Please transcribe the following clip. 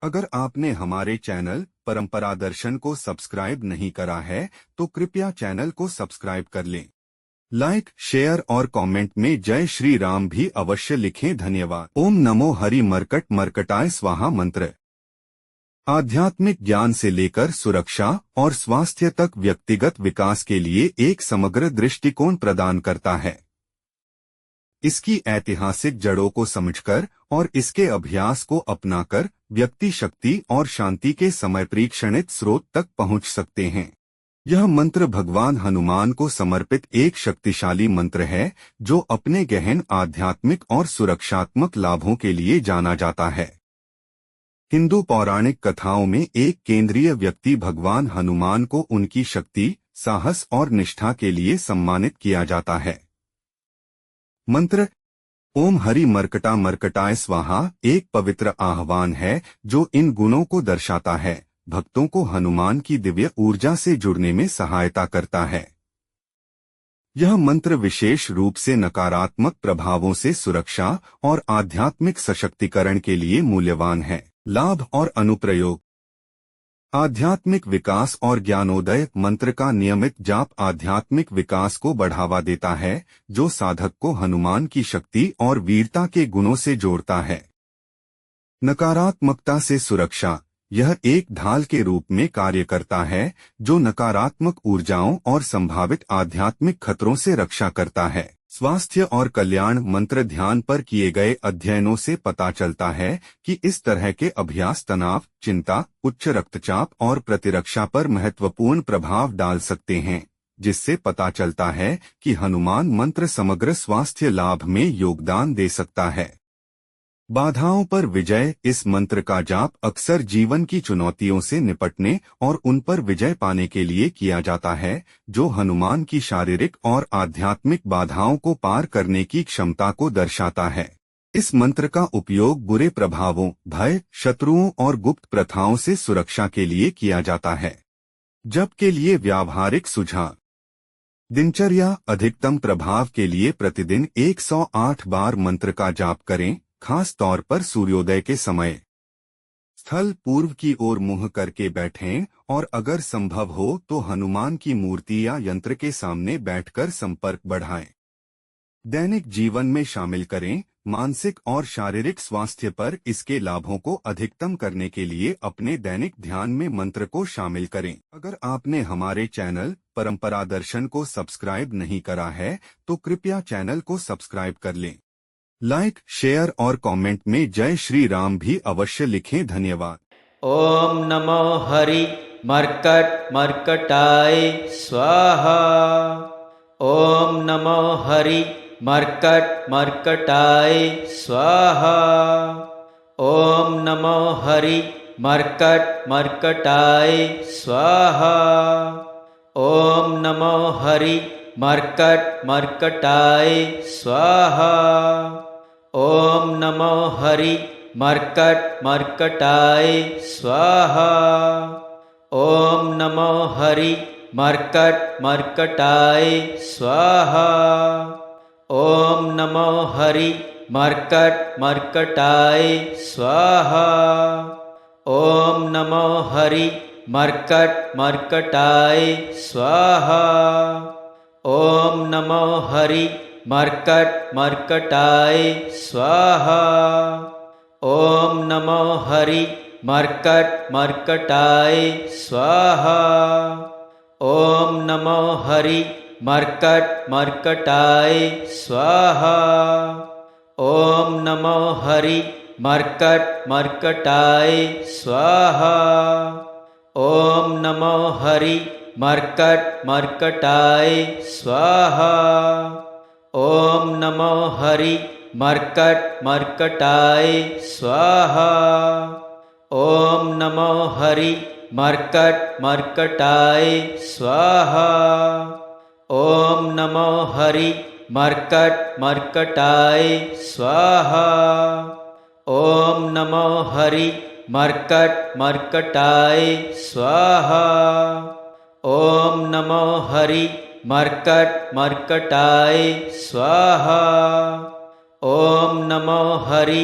अगर आपने हमारे चैनल परंपरा दर्शन को सब्सक्राइब नहीं करा है तो कृपया चैनल को सब्सक्राइब कर लें। लाइक, शेयर और कमेंट में जय श्री राम भी अवश्य लिखें। धन्यवाद। ओम नमो हरि मर्कट मर्कटाय स्वाहा मंत्र आध्यात्मिक ज्ञान से लेकर सुरक्षा और स्वास्थ्य तक व्यक्तिगत विकास के लिए एक समग्र दृष्टिकोण प्रदान करता है। इसकी ऐतिहासिक जड़ों को समझकर और इसके अभ्यास को अपनाकर व्यक्ति शक्ति और शांति के समय परीक्षणित स्रोत तक पहुंच सकते हैं। यह मंत्र भगवान हनुमान को समर्पित एक शक्तिशाली मंत्र है जो अपने गहन आध्यात्मिक और सुरक्षात्मक लाभों के लिए जाना जाता है। हिंदू पौराणिक कथाओं में एक केंद्रीय व्यक्ति भगवान हनुमान को उनकी शक्ति, साहस और निष्ठा के लिए सम्मानित किया जाता है। मंत्र ओम हरि मर्कटा मर्कटाय स्वाहा एक पवित्र आह्वान है जो इन गुणों को दर्शाता है। भक्तों को हनुमान की दिव्य ऊर्जा से जुड़ने में सहायता करता है। यह मंत्र विशेष रूप से नकारात्मक प्रभावों से सुरक्षा और आध्यात्मिक सशक्तिकरण के लिए मूल्यवान है। लाभ और अनुप्रयोग। आध्यात्मिक विकास और ज्ञानोदय। मंत्र का नियमित जाप आध्यात्मिक विकास को बढ़ावा देता है जो साधक को हनुमान की शक्ति और वीरता के गुणों से जोड़ता है। नकारात्मकता से सुरक्षा। यह एक ढाल के रूप में कार्य करता है जो नकारात्मक ऊर्जाओं और संभावित आध्यात्मिक खतरों से रक्षा करता है। स्वास्थ्य और कल्याण। मंत्र ध्यान पर किए गए अध्ययनों से पता चलता है कि इस तरह के अभ्यास तनाव, चिंता, उच्च रक्तचाप और प्रतिरक्षा पर महत्वपूर्ण प्रभाव डाल सकते हैं, जिससे पता चलता है कि हनुमान मंत्र समग्र स्वास्थ्य लाभ में योगदान दे सकता है। बाधाओं पर विजय। इस मंत्र का जाप अक्सर जीवन की चुनौतियों से निपटने और उन पर विजय पाने के लिए किया जाता है, जो हनुमान की शारीरिक और आध्यात्मिक बाधाओं को पार करने की क्षमता को दर्शाता है। इस मंत्र का उपयोग बुरे प्रभावों, भय, शत्रुओं और गुप्त प्रथाओं से सुरक्षा के लिए किया जाता है। जप के लिए व्यावहारिक सुझाव। दिनचर्या। अधिकतम प्रभाव के लिए प्रतिदिन 108 बार मंत्र का जाप करें, खास तौर पर सूर्योदय के समय। स्थल पूर्व की ओर मुंह करके बैठें और अगर संभव हो तो हनुमान की मूर्ति या यंत्र के सामने बैठकर संपर्क बढ़ाएं। दैनिक जीवन में शामिल करें। मानसिक और शारीरिक स्वास्थ्य पर इसके लाभों को अधिकतम करने के लिए अपने दैनिक ध्यान में मंत्र को शामिल करें। अगर आपने हमारे चैनल परंपरा दर्शन को सब्सक्राइब नहीं करा है तो कृपया चैनल को सब्सक्राइब कर लें। लाइक, शेयर और कमेंट में जय श्री राम भी अवश्य लिखें। धन्यवाद। ओम नमो हरि मर्कट मर्कटाय स्वाहा। ओम नमो हरि मर्कट मर्कटाय स्वाहा। ओम नमो हरि मर्कट मर्कटाय स्वाहा। ओम नमो हरि मर्कट मर्कटाय स्वाहा। ओम नमो हरि मर्कट मर्कटाय स्वाहा। ओम नमो हरि मर्कट मर्कटाय स्वाहा। ओम नमो हरि मर्कट मर्कटाय स्वाहा। ओम नमो हरि मर्कट मर्कटाय स्वाहा। ओम नमो हरि मर्कट मर्कटाय स्वाहा। ओम नमो हरि मर्कट मर्कटाय स्वाहा। ओम नमो हरि मर्कट मर्कटाय स्वाहा। ओम नमो हरि मर्कट मर्कटाय स्वाहा। ओम नमो हरि मर्कट मर्कटाय स्वाहा। ओम नमो हरि मर्कट मर्कटाय स्वाहा। ओम नमो हरि मर्कट मर्कटाय स्वाहा। ओम नमो हरि मर्कट मर्कटाय स्वाहा। ओम नमो हरि मर्कट मर्कटाय स्वाहा। ओम नमो हरि मर्कट मर्कटाय स्वाहा। ओम नमो हरि